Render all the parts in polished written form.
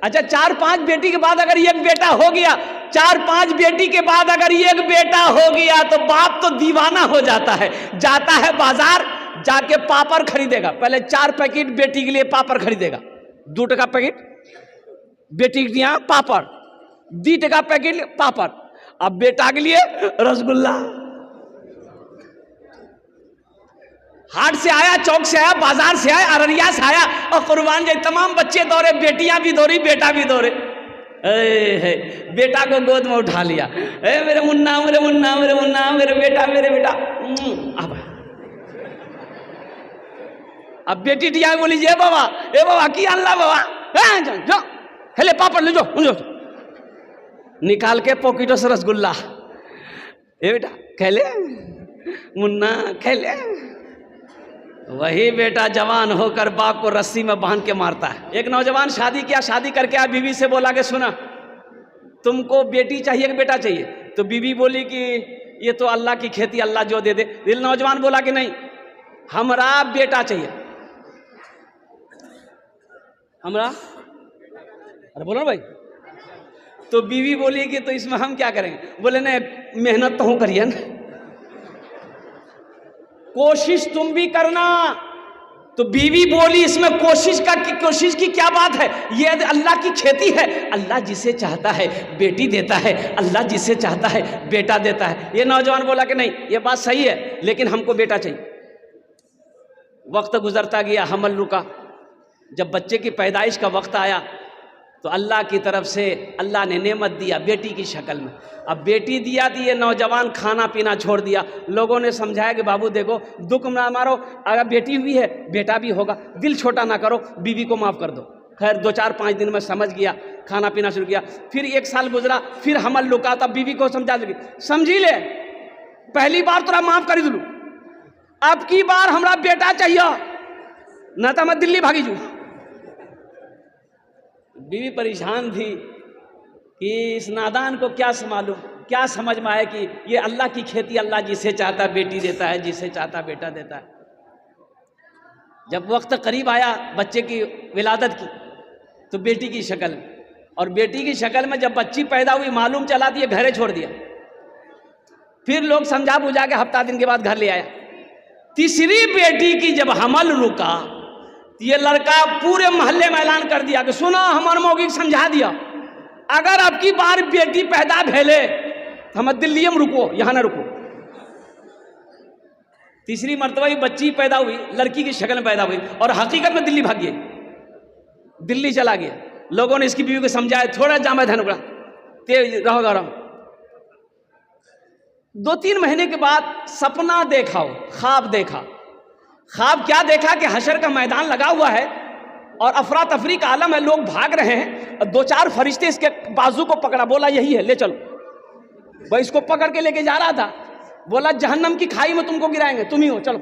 अच्छा 4-5 बेटी के बाद अगर एक बेटा हो गया, 4-5 बेटी के बाद अगर एक बेटा हो गया तो बाप तो दीवाना हो जाता है, जाता है बाजार, जाके पापड़ खरीदेगा। पहले 4 पैकेट बेटी के लिए पापड़ खरीदेगा, 2 टका पैकेट बेटी के लिए पापड़, 2 टका पैकेट पापड़। अब बेटा के लिए रसगुल्ला। हाट से आया, चौक से आया, बाजार से आया, अररिया से आया, और कुर्बान जाए तमाम बच्चे दौड़े, बेटियां भी दौड़ी, बेटा भी दौड़े। बेटा को गोद में उठा लिया, मेरे मुन्ना, मेरे मुन्ना, मेरे मुन्ना, मेरे बेटा, मेरे बेटा। अब बेटी टिया बोली जे बाबा, ए बाबा की अल्लाह बाबा, जो हेले पापड़ ले जो, निकाल के पॉकेटों से रसगुल्ला, ए बेटा खेले, मुन्ना खेले। वही बेटा जवान होकर बाप को रस्सी में बांध के मारता है। एक नौजवान शादी किया, शादी करके आया, बीवी से बोला कि सुना तुमको बेटी चाहिए कि बेटा चाहिए? तो बीवी बोली कि ये तो अल्लाह की खेती, अल्लाह जो दे दे। दिल नौजवान बोला कि नहीं, हमरा बेटा चाहिए, हमरा। अरे बोलो ना भाई। तो बीवी बोली कि तो इसमें हम क्या करेंगे? बोले नहीं, मेहनत तो हूं करिए ना, कोशिश तुम भी करना। तो बीवी बोली इसमें कोशिश की क्या बात है? ये अल्लाह की खेती है, अल्लाह जिसे चाहता है बेटी देता है, अल्लाह जिसे चाहता है बेटा देता है। ये नौजवान बोला कि नहीं ये बात सही है, लेकिन हमको बेटा चाहिए। वक्त गुजरता गया, हमल रुका। जब बच्चे की पैदाइश का वक्त आया तो अल्लाह की तरफ से अल्लाह ने नेमत दिया बेटी की शक्ल में। अब बेटी दिया तो ये नौजवान खाना पीना छोड़ दिया। लोगों ने समझाया कि बाबू देखो दुख ना मारो, अगर बेटी हुई है बेटा भी होगा, दिल छोटा ना करो, बीवी को माफ़ कर दो। खैर 2-4-5 दिन में समझ गया, खाना पीना शुरू किया। फिर 1 साल गुजरा, फिर हमल रुका, तब बीवी को समझा लगी, समझी ले पहली बार तोरा माफ़ कर दूँ, अब की बार हमरा बेटा चाहिए, न तो मैं दिल्ली भागी जू। बीवी परेशान थी कि इस नादान को क्या मालूम, क्या समझ में आए कि ये अल्लाह की खेती, अल्लाह जिसे चाहता बेटी देता है, जिसे चाहता बेटा देता है। जब वक्त करीब आया बच्चे की विलादत की तो बेटी की शक्ल, और बेटी की शक्ल में जब बच्ची पैदा हुई मालूम चला दिए, घरे छोड़ दिया। फिर लोग समझा बुझा के हफ्ता दिन के बाद घर ले आया। तीसरी बेटी की जब हमल रुका, ये लड़का पूरे मोहल्ले में ऐलान कर दिया कि सुनो हमारे मौगी समझा दिया, अगर अब की बार बेटी पैदा भेले तो हम दिल्ली में रुको, यहाँ ना रुको। तीसरी मर्तबा ही बच्ची पैदा हुई, लड़की की शक्ल में पैदा हुई, और हकीकत में दिल्ली भाग गई, दिल्ली चला गया। लोगों ने इसकी बीवी को समझाया, थोड़ा जामा धन उड़ा, तेज रहो गरम। 2-3 महीने के बाद सपना देखा, ख्वाब देखा। ख्वाब क्या देखा कि हशर का मैदान लगा हुआ है और अफरा तफरी का आलम है, लोग भाग रहे हैं, और 2-4 फरिश्ते इसके बाजू को पकड़ा, बोला यही है ले चलो। भाई इसको पकड़ के लेके जा रहा था, बोला जहन्नम की खाई में तुमको गिराएंगे, तुम ही हो चलो।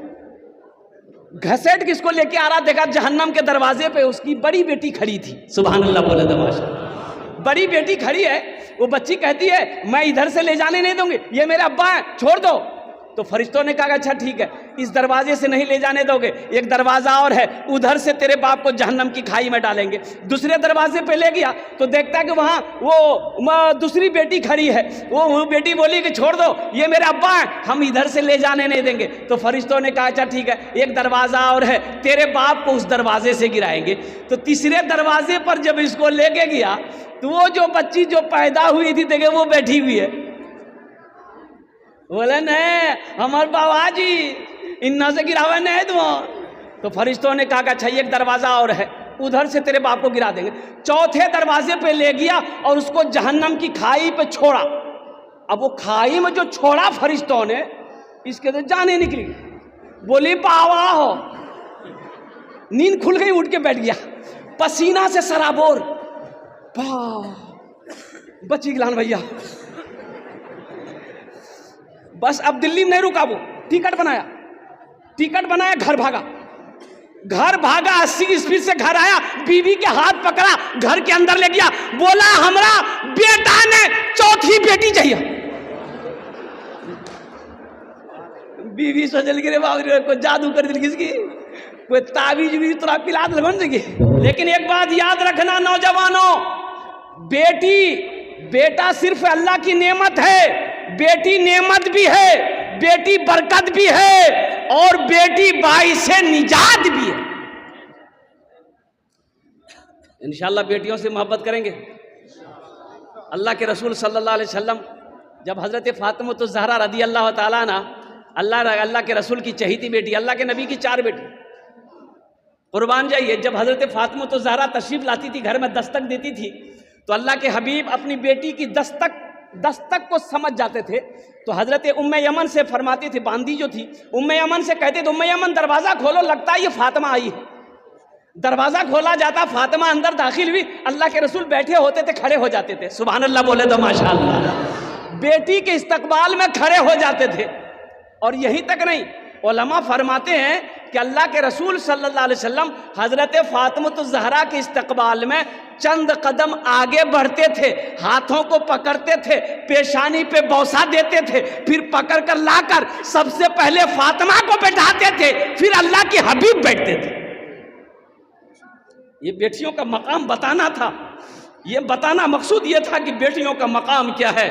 घसेट किसको लेके आ रहा, देखा जहन्नम के दरवाजे पे उसकी बड़ी बेटी खड़ी थी। सुभान अल्लाह बोले दमाशा, बड़ी बेटी खड़ी है। वो बच्ची कहती है मैं इधर से ले जाने नहीं दूंगी, ये मेरे अब्बा है, छोड़ दो। तो फरिश्तों ने कहा अच्छा ठीक है, इस दरवाजे से नहीं ले जाने दोगे, एक दरवाज़ा और है, उधर से तेरे बाप को जहन्नम की खाई में डालेंगे। दूसरे दरवाजे पे ले गया तो देखता है कि वहाँ वो दूसरी बेटी खड़ी है। वो बेटी बोली कि छोड़ दो, ये मेरे अब्बा हैं, हम इधर से ले जाने नहीं देंगे। तो फरिश्तों ने कहा अच्छा ठीक है, एक दरवाज़ा और है, तेरे बाप को उस दरवाजे से गिराएंगे। तो तीसरे दरवाजे पर जब इसको लेके गया तो वो जो बच्ची जो पैदा हुई थी देखे वो बैठी हुई है। बोले नहीं हमारे बाबा जी इन्ना से गिरावे नहीं तुम। तो फरिश्तों ने कहा कि अच्छा एक दरवाज़ा और है, उधर से तेरे बाप को गिरा देंगे। चौथे दरवाजे पे ले गया और उसको जहन्नम की खाई पे छोड़ा। अब वो खाई में जो छोड़ा फरिश्तों ने, इसके तो जाने निकली। बोली बाबा हो, नींद खुल गई, उठ के बैठ गया, पसीना से सराबोर। बची गिलान भैया। बस अब दिल्ली में नहीं रुका, वो टिकट बनाया, घर भागा 80 स्पीड से घर आया, बीवी के हाथ पकड़ा, घर के अंदर ले गया, बोला हमरा बेटा ने चौथी बेटी चाहिए। बीवी सोचल गिरे बाबू को जादू कर दिल किसकी, कोई तावीज भी तो पिला दे बन जाएगी। लेकिन एक बात याद रखना नौजवानों, बेटा सिर्फ अल्लाह की नेमत है, बेटी नेमत भी है, बेटी बरकत भी है, और बेटी बाइसे निजात भी है। इंशाअल्लाह बेटियों से मोहब्बत करेंगे। अल्लाह के रसूल सल्लल्लाहु अलैहि वसल्लम जब हज़रत फ़ातिमा तो ज़हरा रदी अल्लाह ताला अन्हा, अल्लाह के रसूल की चहीती बेटी, अल्लाह के नबी की 4 बेटी, कुर्बान जाइए, जब हज़रत फ़ातिमा तो ज़हरा तशरीफ़ लाती थी, घर में दस्तक देती थी, तो अल्लाह के हबीब अपनी बेटी की दस्तक को समझ जाते थे। तो हज़रत उम्मे यमन से फरमाती थी, बांदी जो थी उम्मे यमन से कहते थे, उम्मे यमन दरवाज़ा खोलो, लगता है ये फ़ातिमा आई है। दरवाज़ा खोला जाता, फ़ातिमा अंदर दाखिल हुई, अल्लाह के रसूल बैठे होते थे, खड़े हो जाते थे। सुभान अल्लाह बोले तो माशाअल्लाह, बेटी के इस्तकबाल में खड़े हो जाते थे। और यहीं तक नहीं, उलमा फरमाते हैं कि अल्लाह के रसूल सल्लल्लाहु अलैहि वसल्लम हज़रत फ़ातिमा ज़हरा के इस्तकबाल में चंद कदम आगे बढ़ते थे, हाथों को पकड़ते थे, पेशानी पे बौसा देते थे, फिर पकड़ कर लाकर सबसे पहले फ़ातिमा को बैठाते थे, फिर अल्लाह के हबीब बैठते थे। ये बेटियों का मकाम बताना था, ये बताना मकसूद ये था कि बेटियों का मकाम क्या है,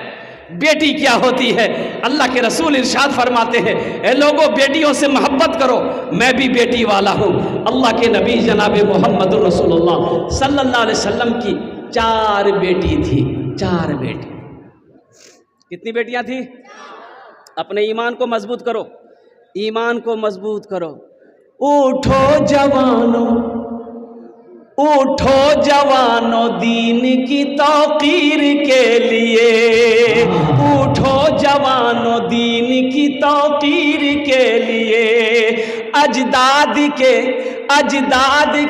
बेटी क्या होती है। अल्लाह के रसूल इरशाद फरमाते हैं, ए लोगों बेटियों से मोहब्बत करो, मैं भी बेटी वाला हूँ। अल्लाह के नबी जनाब मोहम्मद रसूलुल्लाह सल्लल्लाहु अलैहि वसल्लम की 4 बेटी थी, 4 बेटी। कितनी बेटियां थी? अपने ईमान को मजबूत करो, ईमान को मजबूत करो। उठो जवानों, उठो जवानों दीन की तौकीर के लिए, उठो जवानों दीन की तौकीर के लिए, अजदाद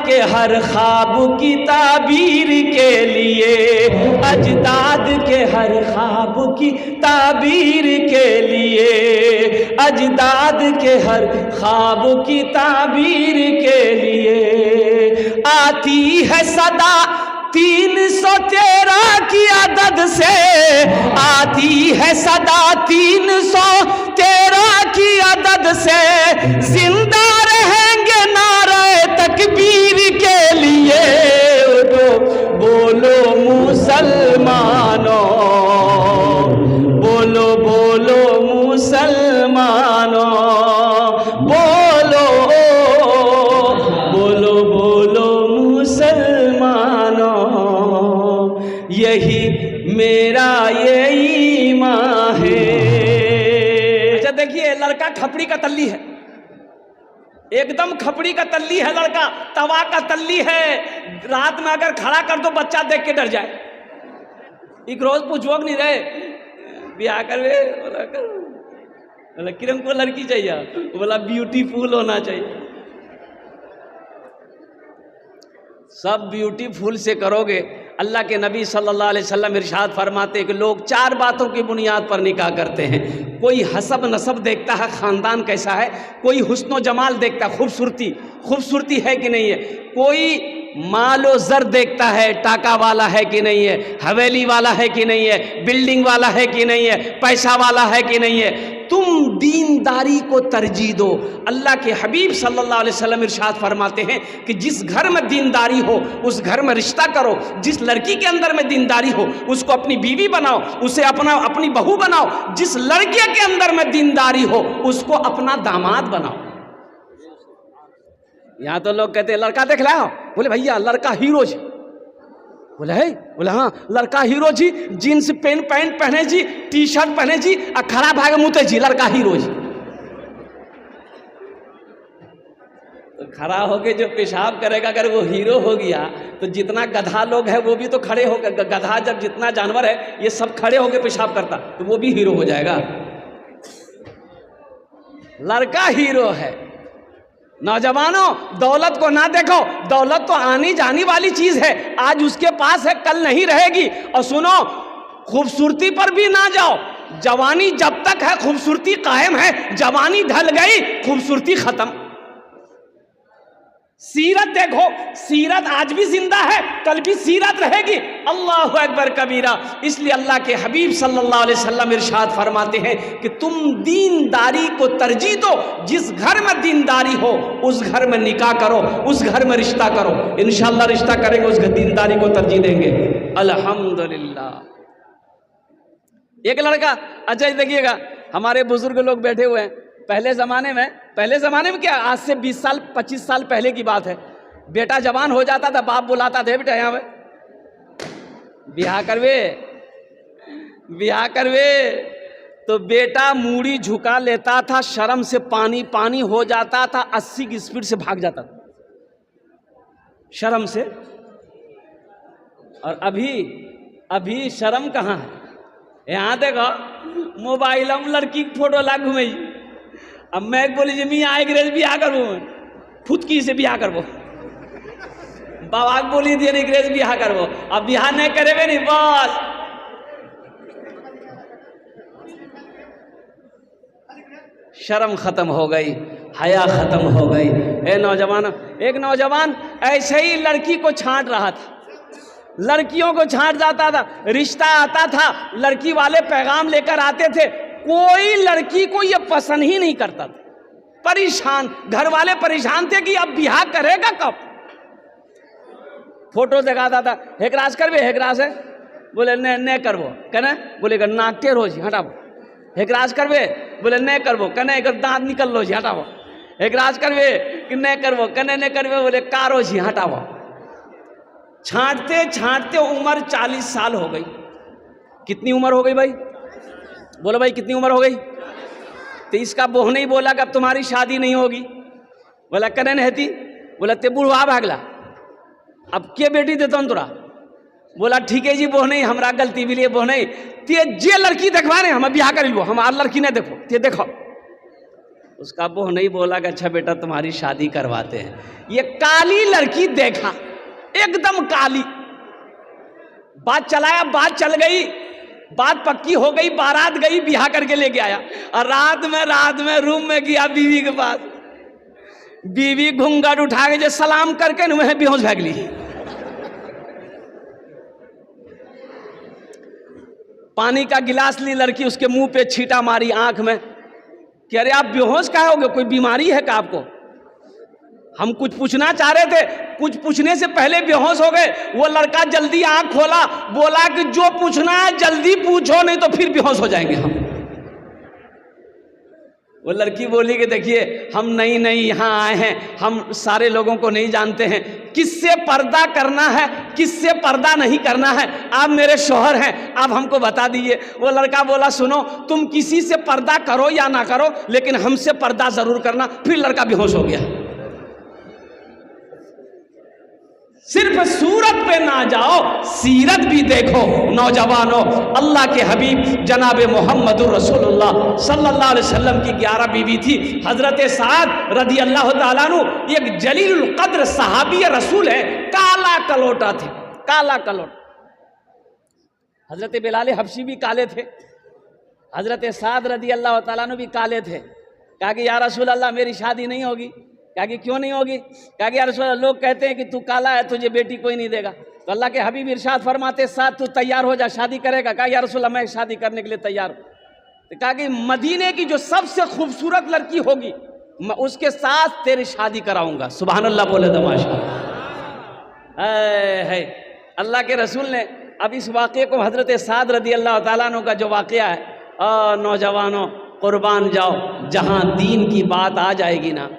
के हर ख्वाब की ताबीर के लिए, अजदाद के हर ख्वाब की ताबीर के लिए, अजदाद के हर ख्वाब की ताबीर के लिए। आती है सदा 313 की अदद से, आती है सदा 313 की अदद से, जिंदा रहेंगे नारे तकबीर के लिए। तो बोलो मुसलमानों, बोलो बोलो मुसलमानों, बोलो बोलो बोलो मुसलमानों, यही मेरा ये ईमान है। अच्छा देखिए, लड़का खपड़ी का तल्ली है, एकदम खपड़ी का तल्ली है लड़का, तवा का तल्ली है। रात में अगर खड़ा कर दो बच्चा देख के डर जाए। एक रोज पूछवोग नहीं रहे ब्याह करवे, बोला किरण को लड़की चाहिए, बोला ब्यूटीफुल होना चाहिए। सब ब्यूटीफुल से करोगे। अल्लाह के नबी सल्लल्लाहु अलैहि वसल्लम इरशाद फरमाते हैं कि लोग 4 बातों की बुनियाद पर निकाह करते हैं। कोई हसब नसब देखता है, ख़ानदान कैसा है, कोई हुस्न जमाल देखता है, खूबसूरती है कि नहीं है, कोई मालो ज़र देखता है, टाका वाला है कि नहीं है, हवेली वाला है कि नहीं है, बिल्डिंग वाला है कि नहीं है, पैसा वाला है कि नहीं है। तुम दीनदारी को तरजीह दो। अल्लाह के हबीब सल्लल्लाहु अलैहि वसल्लम इरशाद फरमाते हैं कि जिस घर में दीनदारी हो उस घर में रिश्ता करो, जिस लड़की के अंदर में दीनदारी हो उसको अपनी बीवी बनाओ, उसे अपनी बहू बनाओ, जिस लड़के के अंदर में दीनदारी हो उसको अपना दामाद बनाओ। यहाँ तो लोग कहते हैं लड़का देख लाओ, बोले भैया लड़का हीरो जी, बोले है, बोले हाँ लड़का हीरो जी, जीन्स पैंट पहने जी, टी शर्ट पहने जी, और खड़ा भाग मुते जी, लड़का हीरो जी। तो खड़ा होके जो पेशाब करेगा अगर वो हीरो हो गया तो जितना गधा लोग है वो भी तो खड़े हो, गधा जब जितना जानवर है ये सब खड़े होके पेशाब करता तो वो भी हीरो हो जाएगा। लड़का हीरो है। नौजवानों दौलत को ना देखो, दौलत तो आनी जानी वाली चीज है, आज उसके पास है कल नहीं रहेगी। और सुनो, खूबसूरती पर भी ना जाओ, जवानी जब तक है खूबसूरती कायम है, जवानी ढल गई खूबसूरती खत्म। सीरत देखो, सीरत आज भी जिंदा है, कल भी सीरत रहेगी। अल्लाहु अकबर कबीरा। इसलिए अल्लाह के हबीब सल्लल्लाहु अलैहि वसल्लम इरशाद फरमाते हैं कि तुम दीनदारी को तरजीह दो, जिस घर में दीनदारी हो उस घर में निकाह करो, उस घर में रिश्ता करो, इंशाअल्लाह रिश्ता करेंगे, उस दीनदारी को तरजीह देंगे। अल्हम्दुलिल्लाह। एक लड़का, अच्छा देखिएगा, हमारे बुजुर्ग लोग बैठे हुए हैं, पहले ज़माने में क्या, आज से 20 साल 25 साल पहले की बात है, बेटा जवान हो जाता था, बाप बुलाता थे, बेटा यहाँ पे ब्याह करवे, तो बेटा मूड़ी झुका लेता था, शर्म से पानी पानी हो जाता था, 80 की स्पीड से भाग जाता था शर्म से। और अभी शर्म कहाँ है? यहाँ देखो मोबाइल में लड़की की फोटो ला घूमे। अब मैं बोली जी मियाँ अंग्रेज ब्याह करबो, फुदकी से ब्याह करबो, बाबा बोली दिए अंग्रेज ब्याह करबो, अब ब्याह नहीं करेबे नहीं, बस शर्म खत्म हो गई, हया खत्म हो गई। एक नौजवान ऐसे ही लड़की को छांट रहा था, लड़कियों को छांट जाता था, रिश्ता आता था, लड़की वाले पैगाम लेकर आते थे, कोई लड़की को ये पसंद ही नहीं करता था, परेशान, घर वाले परेशान थे कि अब ब्याह करेगा कब। फोटो दिखाता था, हेकराज करबे, हेकराज है, बोले नहीं करबो, कहना बोले नाकटे रोज हटाबो, हेकराज करबे, बोले नहीं करबो, कहना एक दांत निकल लो जी हटाबो, हेकराज करबे कि नहीं करबो, कहने नहीं करबे, बोले कारो जी हटाबो। छांटते छांटते उम्र 40 साल हो गई। कितनी उम्र हो गई भाई? बोलो भाई कितनी उम्र हो गई? तो इसका बोह नहीं बोला कि अब तुम्हारी शादी नहीं होगी, बोला कने नहीं थी, बोला ते बुढ़वा भागला, अब के बेटी देता हूँ तोरा, बोला ठीक है जी बोह नहीं, हमारा गलती भी लिए बोह नहीं, ते जे लड़की देखवा रहे हम ब्याह कर लो, हमार लड़की नहीं देखो, ते देखो। उसका बोह नहीं बोला कि अच्छा बेटा तुम्हारी शादी करवाते हैं। ये काली लड़की देखा, एकदम काली, बात चलाया, बात चल गई, बात पक्की हो गई, बारात गई, ब्याह करके लेके आया, और रात में रूम में गया बीवी के पास, बीवी घूंघट उठा के जो सलाम करके न वह बेहोश भाग ली। पानी का गिलास ली लड़की, उसके मुंह पे छींटा मारी आंख में कि अरे आप बेहोश क्या होगे, कोई बीमारी है क्या आपको? हम कुछ पूछना चाह रहे थे, कुछ पूछने से पहले बेहोश हो गए। वो लड़का जल्दी आंख खोला, बोला कि जो पूछना है जल्दी पूछो, नहीं तो फिर बेहोश हो जाएंगे हम। वो लड़की बोली कि देखिए हम नई यहाँ आए हैं, हम सारे लोगों को नहीं जानते हैं, किससे पर्दा करना है किससे पर्दा नहीं करना है, आप मेरे शौहर हैं, आप हमको बता दीजिए। वो लड़का बोला सुनो, तुम किसी से पर्दा करो या ना करो, लेकिन हमसे पर्दा जरूर करना। फिर लड़का बेहोश हो गया। सिर्फ सूरत पे ना जाओ, सीरत भी देखो नौजवानों। अल्लाह के हबीब जनाब मोहम्मदुर रसूलुल्लाह सल्लल्लाहु अलैहि वसल्लम की 11 बीवी थी। हजरत साद रदी अल्लाह तआला अन्हु एक जलीलुल कद्र सहाबी रसूल है, काला कलोटा थे, काला कलोट। हजरत बिलाल हबशी भी काले थे, हजरत साद रदी अल्लाह तआला अन्हु भी काले थे। कहा कि या रसूल अल्लाह मेरी शादी नहीं होगी। कहा कि क्यों नहीं होगी? कहा कि या रसूल अल्लाह लोग कहते हैं कि तू काला है, तुझे बेटी कोई नहीं देगा। तो अल्लाह के हबीब इरशाद फरमाते साथ तू तैयार हो जा, शादी करेगा? कहा या रसूल अल्लाह मैं शादी करने के लिए तैयार हूँ। तो कहा कि मदीने की जो सबसे खूबसूरत लड़की होगी मैं उसके साथ तेरी शादी कराऊंगा। सुभान अल्लाह बोले तो माशाअल्लाह है। अल्लाह के रसूल ने अब इस वाक़े को, हजरत साद रदी अल्लाह तआला अन्हु का जो वाक़या है, नौजवानों कुर्बान जाओ, जहाँ दीन की बात आ जाएगी ना,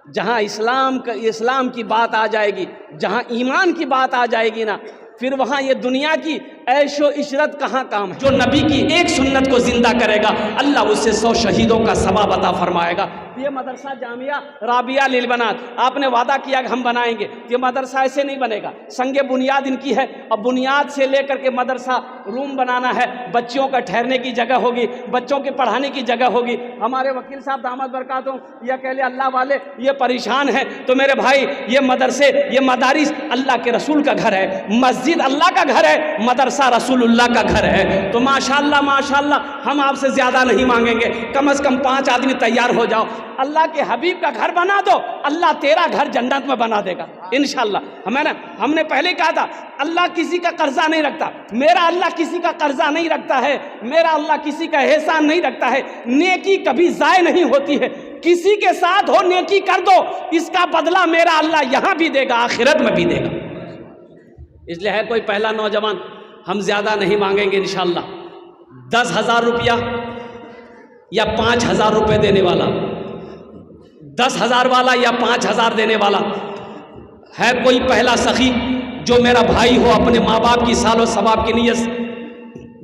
जहाँ इस्लाम की बात आ जाएगी, जहाँ ईमान की बात आ जाएगी ना, फिर वहाँ ये दुनिया की ऐशो इशरत कहाँ काम है। जो नबी की एक सुन्नत को जिंदा करेगा अल्लाह उससे 100 शहीदों का सवाब अता फरमाएगा। ये मदरसा जामिया राबिया लिल बनात आपने वादा किया कि हम बनाएंगे, ये मदरसा ऐसे नहीं बनेगा, संगे बुनियाद इनकी है। अब बुनियाद से लेकर के मदरसा रूम बनाना है, बच्चों का ठहरने की जगह होगी, बच्चों के पढ़ाने की जगह होगी। हमारे वकील साहब दामद बरकातों ये अकेले अल्लाह वाले ये परेशान हैं, तो मेरे भाई ये मदरसे ये मदारिस अल्लाह के रसूल का घर है, मस्जिद अल्लाह का घर है, मदरसा रसूलुल्लाह का घर है। तो माशाअल्लाह माशाअल्लाह हम आपसे ज़्यादा नहीं मांगेंगे, कम से कम 5 आदमी तैयार हो जाओ। अल्लाह के हबीब का घर बना दो, अल्लाह तेरा घर जन्नत में बना देगा इंशाअल्लाह। हमने पहले कहा था अल्लाह किसी का कर्जा नहीं रखता, मेरा अल्लाह किसी का कर्जा नहीं रखता है, मेरा अल्लाह किसी का एहसान नहीं रखता है। नेकी कभी ज़ाय नहीं होती है, किसी के साथ हो नेकी कर दो, इसका बदला मेरा अल्लाह यहाँ भी देगा, आखिरत में भी देगा। इसलिए है कोई पहला नौजवान, हम ज़्यादा नहीं मांगेंगे इंशाअल्लाह, 10,000 रुपया या 5,000 रुपये देने वाला, 10,000 वाला या 5,000 देने वाला है कोई पहला सखी जो मेरा भाई हो, अपने माँ बाप की सालो सवाब की नीयत से,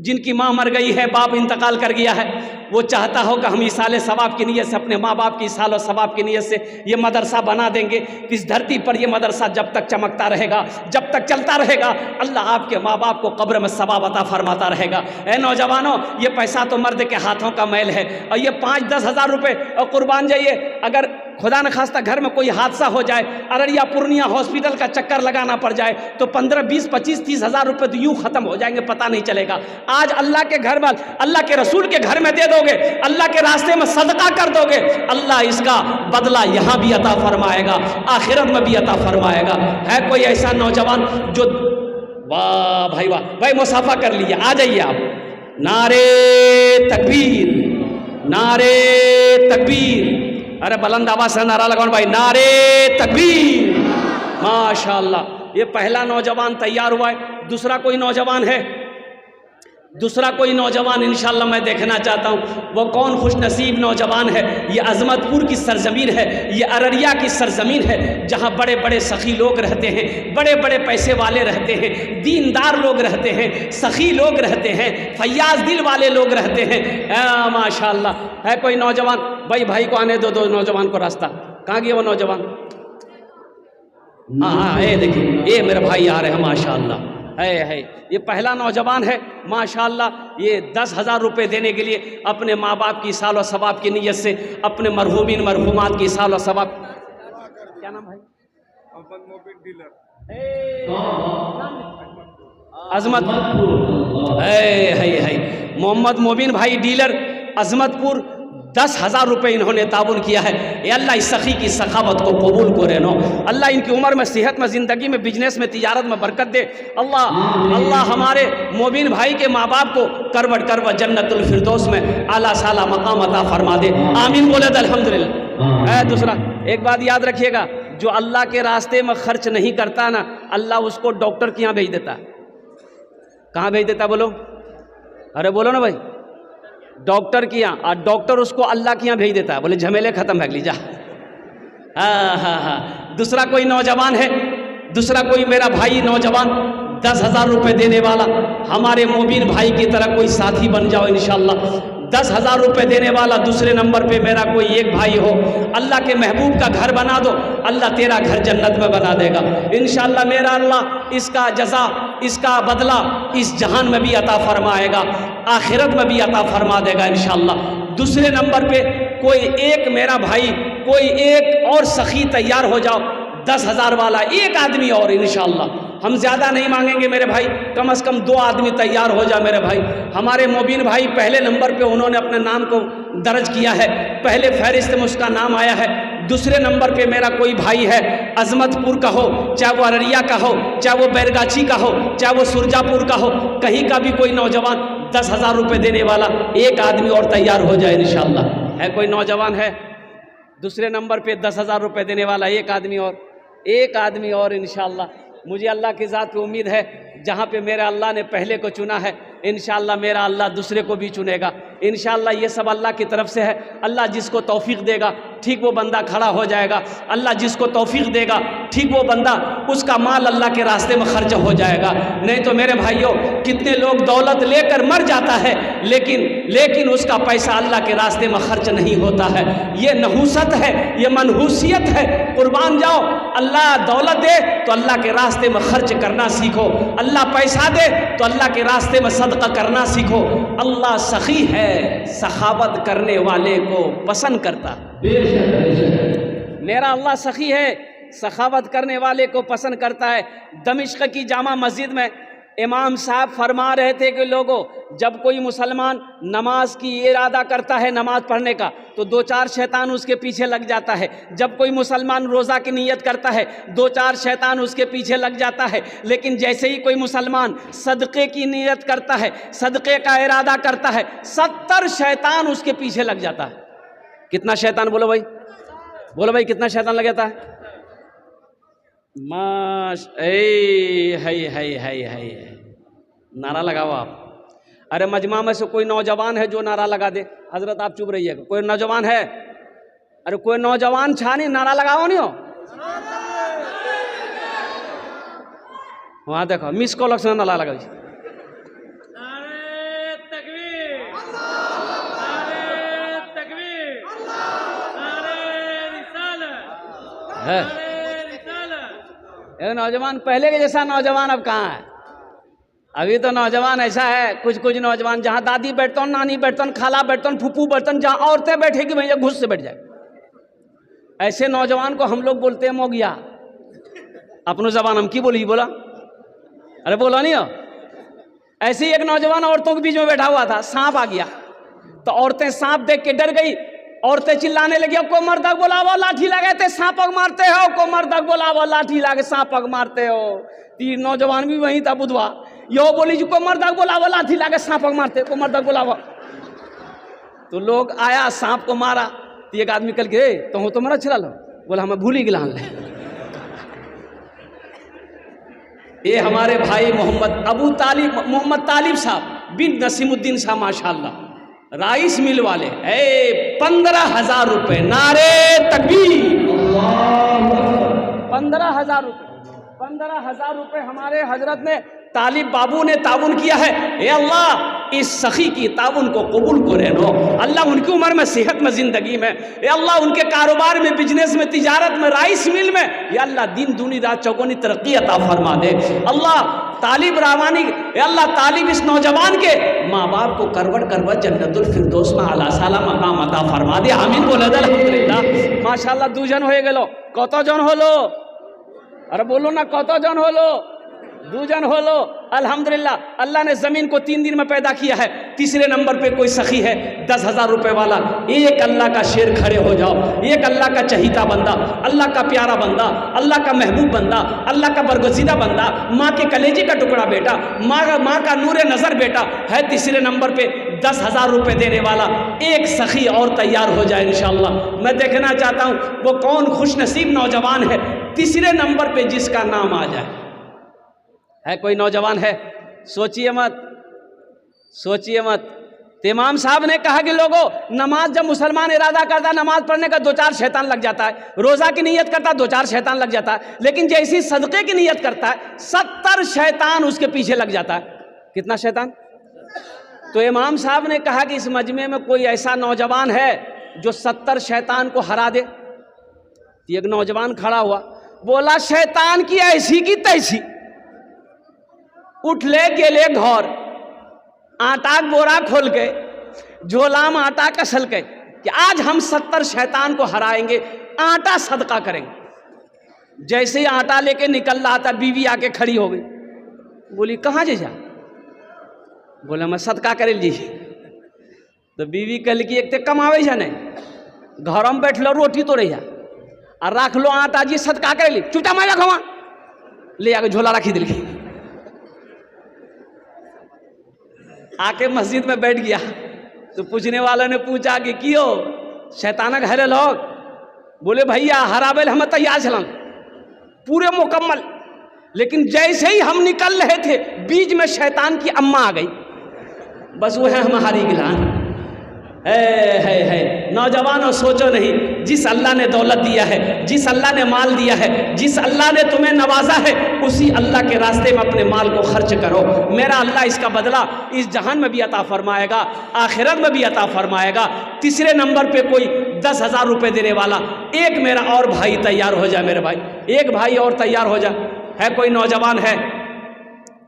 जिनकी माँ मर गई है, बाप इंतकाल कर गया है, वो चाहता हो कि हम इसाले सवाब की नीयत से, अपने माँ बाप की सालो सवाब की नीयत से ये मदरसा बना देंगे। इस धरती पर ये मदरसा जब तक चमकता रहेगा, जब तक चलता रहेगा, अल्लाह आपके माँ बाप को कब्र में सवाब अता फरमाता रहेगा। ए नौजवानों, ये पैसा तो मर्द के हाथों का मैल है, और ये 5-10 हज़ार रुपये और कुर्बान जाइए, अगर खुदा न खास्ता घर में कोई हादसा हो जाए, अररिया पूर्णिया हॉस्पिटल का चक्कर लगाना पड़ जाए, तो 15, 20, 25, 30 हज़ार रुपये तो यूँ ख़त्म हो जाएंगे, पता नहीं चलेगा। आज अल्लाह के घर में, अल्लाह के रसूल के घर में दे दोगे, अल्लाह के रास्ते में सदका कर दोगे, अल्लाह इसका बदला यहाँ भी अता फरमाएगा, आखिरत में भी अता फरमाएगा। है कोई ऐसा नौजवान जो, वाह भाई वाह, भाई मुसाफा कर लीजिए, आ जाइए आप। नारे तकबीर, नारे तकबीर, अरे बुलंद आवाज से नारा लगाओ भाई, नारे तकबीर। माशाअल्लाह, ये पहला नौजवान तैयार हुआ है। दूसरा कोई नौजवान है, दूसरा कोई नौजवान इंशाअल्लाह मैं देखना चाहता हूँ। वो कौन खुशनसीब नौजवान है? ये अजमतपुर की सरजमीन है, ये अररिया की सरजमीन है, जहाँ बड़े बड़े सखी लोग रहते हैं, बड़े बड़े पैसे वाले रहते हैं, दीनदार लोग रहते हैं, सखी लोग रहते हैं, फैयाज दिल वाले लोग रहते हैं। माशाअल्लाह, है कोई नौजवान? भाई को आने दो नौजवान को रास्ता। कहाँ गया वो नौजवान? हाँ, ये देखिए, ये मेरे भाई आ रहे हैं माशाअल्लाह। है ये पहला नौजवान है माशाअल्लाह। ये 10,000 रुपये देने के लिए अपने माँ बाप की सालो सवाब की नीयत से, अपने मरहूमीन मरहूमात की सालो सवाब। क्या नाम भाई? अजमतपुर है मोहम्मद मोबिन भाई डीलर अजमतपुर। 10,000 रुपये इन्होंने ताउन किया है। ये अल्लाह इस सखी की सखावत को कबूल करे नो। अल्लाह इनकी उम्र में, सेहत में, ज़िंदगी में, बिजनेस में, तिजारत में बरकत दे। अल्लाह हमारे मोबिन भाई के माँ बाप को करवट जन्नतुल फिरदौस में आला साला मकाम अता फरमा दे। आमीन बोले तो अल्हम्दुलिल्लाह। दूसरा एक बात याद रखिएगा, जो अल्लाह के रास्ते में खर्च नहीं करता ना, अल्लाह उसको डॉक्टर के यहाँ भेज देता। कहाँ भेज देता बोलो? अरे बोलो ना भाई, डॉक्टर के यहाँ, और डॉक्टर उसको अल्लाह के यहाँ भेज देता है। बोले झमेले खत्म है, लीजा। हाँ। दूसरा कोई नौजवान है, दूसरा कोई मेरा भाई नौजवान 10,000 रुपये देने वाला, हमारे मोबिन भाई की तरह कोई साथी बन जाओ इंशाअल्लाह। 10,000 रुपये देने वाला दूसरे नंबर पे मेरा कोई एक भाई हो, अल्लाह के महबूब का घर बना दो, अल्लाह तेरा घर जन्नत में बना देगा इंशाअल्लाह। मेरा अल्लाह इसका जज़ा, इसका बदला इस जहान में भी अता फरमाएगा, आखिरत में भी अता फरमा देगा इंशाअल्लाह। दूसरे नंबर पे कोई एक मेरा भाई, कोई एक और सखी तैयार हो जाओ, 10,000 वाला एक आदमी और इंशाअल्लाह। हम ज़्यादा नहीं मांगेंगे मेरे भाई, कम से कम 2 आदमी तैयार हो जा मेरे भाई। हमारे मोबिन भाई पहले नंबर पे उन्होंने अपने नाम को दर्ज किया है, पहले फहरिस्त में उसका नाम आया है। दूसरे नंबर पे मेरा कोई भाई है, अजमतपुर का हो, चाहे वो अररिया का हो, चाहे वो बैरगाछी का हो, चाहे वो सुरजापुर का हो, कहीं का भी कोई नौजवान 10,000 रुपये देने वाला एक आदमी और तैयार हो जाए इंशाअल्लाह। है कोई नौजवान है दूसरे नंबर पे 10,000 रुपये देने वाला? एक आदमी और इंशाअल्लाह। मुझे अल्लाह की ज़ात पे उम्मीद है, जहाँ पे मेरा अल्लाह ने पहले को चुना है, इंशाअल्लाह मेरा अल्लाह दूसरे को भी चुनेगा इंशाअल्लाह। ये सब अल्लाह की तरफ से है। अल्लाह जिसको तौफीक देगा ठीक वो बंदा खड़ा हो जाएगा। अल्लाह जिसको तौफीक देगा ठीक वो बंदा, उसका माल अल्लाह के रास्ते में खर्च हो जाएगा। नहीं तो मेरे भाइयों, कितने लोग दौलत लेकर मर जाता है, लेकिन उसका पैसा अल्लाह के रास्ते में खर्च नहीं होता है। ये नहूसत है, ये मनहूसियत है। कुर्बान जाओ, अल्लाह दौलत दे तो अल्लाह के रास्ते में खर्च करना सीखो, अल्लाह पैसा दे तो अल्लाह के रास्ते में सदका करना सीखो। अल्लाह सखी है, सखावत करने वाले को पसंद करता। मेरा अल्लाह सखी है, सखावत करने वाले को पसंद करता है। दमिश्क की जामा मस्जिद में इमाम साहब फरमा रहे थे कि लोगों, जब कोई मुसलमान नमाज की इरादा करता है नमाज पढ़ने का, तो दो चार शैतान उसके पीछे लग जाता है। जब कोई मुसलमान रोज़ा की नीयत करता है, दो चार शैतान उसके पीछे लग जाता है। लेकिन जैसे ही कोई मुसलमान सदक़े की नीयत करता है, सदक़े का इरादा करता है, 70 शैतान उसके पीछे लग जाता है। कितना शैतान? बोलो भाई, बोलो भाई, कितना शैतान लग जाता है? है नारा लगाओ आप। अरे मजमा में से कोई नौजवान है जो नारा लगा दे? हजरत आप चुप रहिएगा। कोई नौजवान है? अरे कोई नौजवान छानी नारा लगाओ नहीं हो? वहां देखो मिस कॉल से नारा लगा है। नौजवान पहले के जैसा नौजवान अब कहाँ है? अभी तो नौजवान ऐसा है, कुछ कुछ नौजवान जहाँ दादी बैठतन, नानी बैठतन, खाला बैठतन, फूफू बैठतन, जहाँ औरतें बैठेगी भैया घुस से बैठ जाए। ऐसे नौजवान को हम लोग बोलते हैं मोगिया। अपनो जबान हम की बोली बोला? अरे बोला नहीं हो? ऐसे ही एक नौजवान औरतों के बीच में बैठा हुआ था, सांप आ गया तो औरतें सांप देख के डर गई। औरतें चिल्लाने लगी, को मर्दक बोलावो लाठी लगे थे सांपक मारते हो, को मर्दक बोलावो लाठी लगे सांपक मारते हो। तीन नौजवान भी वहीं था बुधवा, यो बोली जी को मर्दक बोलावो लाठी लगे सांपक मारते, को मर्दक बोलावो। तो लोग आया, सांप को मारा तो एक आदमी कल के तो मरा चला लो, बोला हमें भूल ही गिलान ले। ये हमारे भाई मोहम्मद तालिब साहब बिन नसीमुद्दीन साहब माशाल्लाह, राइस मिल वाले, 15,000 रुपए। नारे तकबीर। 15,000 रुपए, 15,000 रुपए हमारे हजरत ने, तालिब बाबू ने ताउन किया है। ए अल्लाह इस सखी की ताउन को कबूल करे नो अल्लाह, उनकी उम्र में, सेहत में, जिंदगी में, ए अल्लाह उनके कारोबार में, बिजनेस में, तिजारत में, राइस मिल में, या अल्लाह दिन दूनी रात चौगुनी तरक्की अता फरमा दे। अल्लाह तालिब रामानी, ए अल्लाह तालिब इस नौजवान के माँ बाप को करवट जन्नतुल फिरदौस में आला साला मकाम अता फरमा दे। आमीन बोले अल्हम्दुलिल्लाह। माशाल्लाह दूजन हो गेलो, कत जन होलो? अरे बोलो ना, कत जन होलो? दूजन होलो। अल्हम्दुलिल्लाह, अल्लाह ने ज़मीन को 3 दिन में पैदा किया है। तीसरे नंबर पे कोई सखी है 10,000 रुपए वाला। एक अल्लाह का शेर खड़े हो जाओ, एक अल्लाह का चहीता बंदा, अल्लाह का प्यारा बंदा, अल्लाह का महबूब बंदा, अल्लाह का बरगुज़ीदा बंदा, माँ के कलेजे का टुकड़ा बेटा, माँ का नूरे नज़र बेटा है। तीसरे नंबर पे 10,000 रुपए देने वाला एक सखी और तैयार हो जाए इंशाअल्लाह। मैं देखना चाहता हूँ वो कौन खुशनसीब नौजवान है तीसरे नंबर पे जिसका नाम आ जाए। है कोई नौजवान है? सोचिए मत, सोचिए मत। इमाम साहब ने कहा कि लोगों, नमाज जब मुसलमान इरादा करता है नमाज पढ़ने का, 2-4 शैतान लग जाता है। रोज़ा की नीयत करता है, 2-4 शैतान लग जाता है। लेकिन जैसी सदक़े की नीयत करता है, 70 शैतान उसके पीछे लग जाता है। कितना शैतान? तो इमाम साहब ने कहा कि इस मजमे में कोई ऐसा नौजवान है जो 70 शैतान को हरा दे। एक नौजवान खड़ा हुआ, बोला शैतान की ऐसी की तैसी, उठ ले गेले घर, आटा बोरा खोल के झोला में आटा कसल के कि आज हम 70 शैतान को हराएंगे, आटा सदका करेंगे। जैसे ही आटा लेके निकल रहा था, बीवी आके खड़ी हो गई, बोली कहाँ जा? बोला मैं सदका करे ली। तो बीवी कल की एक ते कमावे जा नहीं, घर में बैठ लो रोटी तो रही और रख लो आटा जी सदका करे ली, चुटा मारा खवा ले आके झोला रखी दिल। आके मस्जिद में बैठ गया तो पूछने वाले ने पूछा कि क्यों शैतानक हरे लोग? बोले भैया हराबेल हम तैयार चलन पूरे मुकम्मल, लेकिन जैसे ही हम निकल रहे थे बीच में शैतान की अम्मा आ गई, बस वो है हमारी गिलान। है नौजवानों, सोचो नहीं, जिस अल्लाह ने दौलत दिया है, जिस अल्लाह ने माल दिया है, जिस अल्लाह ने तुम्हें नवाजा है, उसी अल्लाह के रास्ते में अपने माल को खर्च करो। मेरा अल्लाह इसका बदला इस जहान में भी अता फरमाएगा, आखिरत में भी अता फरमाएगा। तीसरे नंबर पे कोई 10,000 रुपये देने वाला एक मेरा और भाई तैयार हो जाए। मेरे भाई, एक भाई और तैयार हो जाए। है कोई नौजवान है?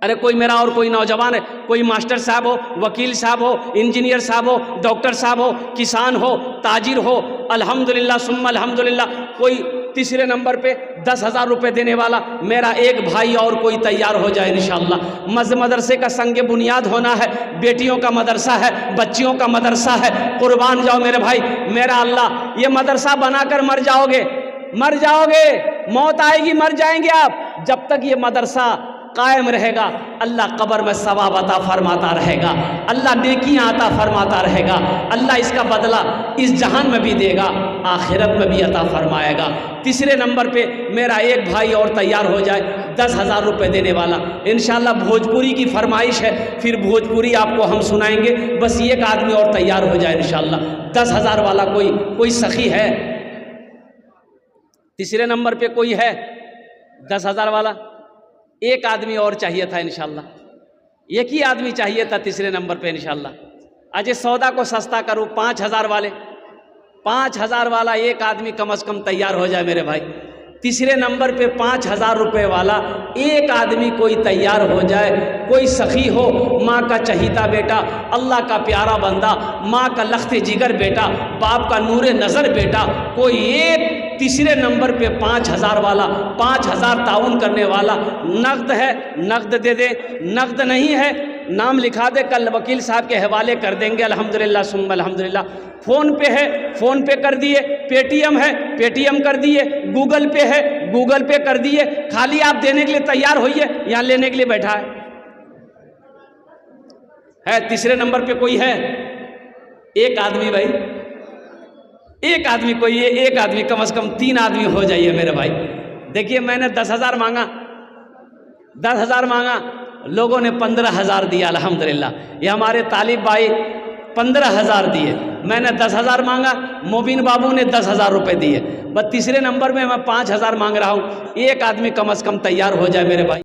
अरे कोई मेरा और कोई नौजवान है, कोई मास्टर साहब हो, वकील साहब हो, इंजीनियर साहब हो, डॉक्टर साहब हो, किसान हो, ताजिर हो, अल्हम्दुलिल्लाह सुम्मा अल्हम्दुलिल्लाह, कोई तीसरे नंबर पे 10,000 रुपये देने वाला मेरा एक भाई और कोई तैयार हो जाए इंशाअल्लाह। मदरसे का संग बुनियाद होना है, बेटियों का मदरसा है, बच्चियों का मदरसा है। कुर्बान जाओ मेरे भाई, मेरा अल्लाह, ये मदरसा बनाकर मर जाओगे, मर जाओगे, मौत आएगी, मर जाएंगे आप। जब तक ये मदरसा कायम रहेगा अल्लाह कब्र में सवाब अता फरमाता रहेगा, अल्लाह नेकियां अता फरमाता रहेगा, अल्लाह इसका बदला इस जहान में भी देगा, आखिरत में भी अता फरमाएगा। तीसरे नंबर पे मेरा एक भाई और तैयार हो जाए 10,000 रुपये देने वाला। इंशाअल्लाह भोजपुरी की फरमाइश है, फिर भोजपुरी आपको हम सुनाएंगे। बस एक आदमी और तैयार हो जाए इंशाअल्लाह। 10,000 वाला कोई सखी है? तीसरे नंबर पे कोई है 10,000 वाला? एक आदमी और चाहिए था इंशाअल्लाह, एक ही आदमी चाहिए था तीसरे नंबर पे इंशाअल्लाह। आज इस सौदा को सस्ता करूँ, 5,000 वाले, 5,000 वाला एक आदमी कम से कम तैयार हो जाए मेरे भाई। तीसरे नंबर पे 5,000 रुपये वाला एक आदमी कोई तैयार हो जाए, कोई सखी हो, माँ का चहीता बेटा, अल्लाह का प्यारा बंदा, माँ का लख्त जिगर बेटा, बाप का नूरे नज़र बेटा, कोई एक तीसरे नंबर पे 5,000 वाला, 5,000 ताउन करने वाला। नकद है नकद दे दे, नकद नहीं है नाम लिखा दे, कल वकील साहब के हवाले कर देंगे। अल्हम्दुलिल्लाह सुम्मा अल्हम्दुलिल्लाह। फ़ोन पे है, फ़ोन पे कर दिए, पेटीएम है, पेटीएम कर दिए, गूगल पे है, गूगल पे कर दिए। खाली आप देने के लिए तैयार होइए, यहाँ लेने के लिए बैठा है। तीसरे नंबर पे कोई है? एक आदमी भाई, एक आदमी, कोई एक आदमी, कम से कम 3 आदमी हो जाइए मेरे भाई। देखिए मैंने 10,000 मांगा, 10,000 मांगा, लोगों ने 15,000 दिया अल्हम्दुलिल्लाह। ये हमारे तालिब भाई 15,000 दिए, मैंने 10,000 मांगा, मोबिन बाबू ने 10,000 रुपये दिए। बस तीसरे नंबर में मैं 5,000 मांग रहा हूँ, एक आदमी कम से कम तैयार हो जाए मेरे भाई।